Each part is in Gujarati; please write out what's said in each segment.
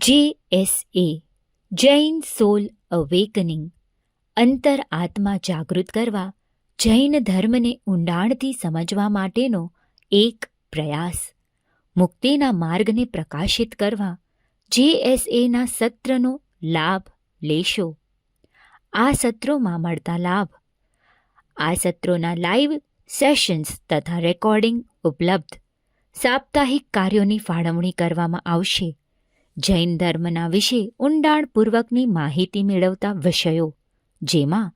JSA જૈન સોલ અવેકનિંગ અંતર આત્મા જાગૃત કરવા જૈન ધર્મને ઊંડાણથી સમજવા માટેનો એક પ્રયાસ. મુક્તિના માર્ગને પ્રકાશિત કરવા JSAના સત્રનો લાભ લેશો. આ સત્રોમાં મળતા લાભ: આ સત્રોના લાઈવ સેશન્સ તથા રેકોર્ડિંગ ઉપલબ્ધ. સાપ્તાહિક કાર્યોની ફાળવણી કરવામાં આવશે. જૈન ધર્મના વિશે ઊંડાણપૂર્વકની માહિતી મેળવતા વિષયો, જેમાં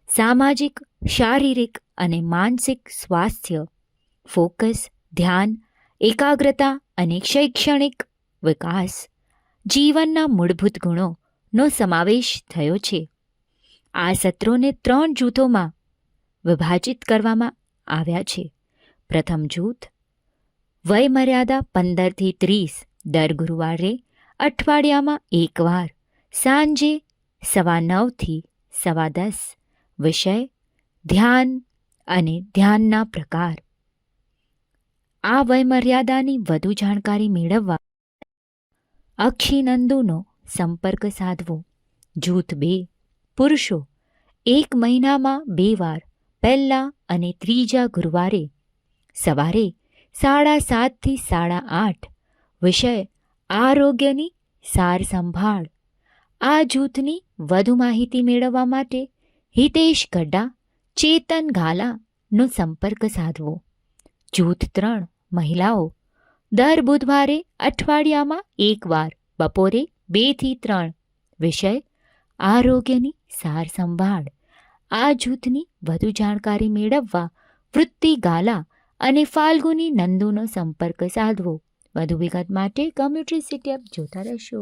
સામાજિક, શારીરિક અને માનસિક સ્વાસ્થ્ય, ફોકસ, ધ્યાન, એકાગ્રતા અને શૈક્ષણિક વિકાસ, જીવનના મૂળભૂત ગુણોનો સમાવેશ થયો છે. આ સત્રોને 3 જૂથોમાં વિભાજિત કરવામાં આવ્યા છે. પ્રથમ જૂથ વયમર્યાદા 15થી 30, દર ગુરુવારે અઠવાડિયામાં એકવાર, સાંજે 9:15 થી 10:15. વિષય: ધ્યાન અને ધ્યાનના પ્રકાર. આ વયમર્યાદાની વધુ જાણકારી મેળવવા અક્ષિનંદુનો સંપર્ક સાધવો. જૂથ 2 પુરુષો, 1 મહિનામાં 2 વાર, પહેલા અને ત્રીજા ગુરુવારે, સવારે 7:30 થી 8:30. વિષય: આરોગ્યની સાર સંભાળ. આ જૂથની વધુ માહિતી મેળવવા માટે હિતેશ ગઢા, ચેતન ઘાલાનો સંપર્ક સાધવો. જૂથ 3 મહિલાઓ, દર બુધવારે અઠવાડિયામાં 1 વાર, બપોરે 2 થી 3. વિષય: આરોગ્યની સાર સંભાળ. આ જૂથની વધુ જાણકારી મેળવવા વૃત્તિ ગાલા અને ફાલ્ગુની નંદુનો સંપર્ક સાધવો. વધુ વિગત માટે કમ્યુનિટી સિટી એપ જોતા રહેશો.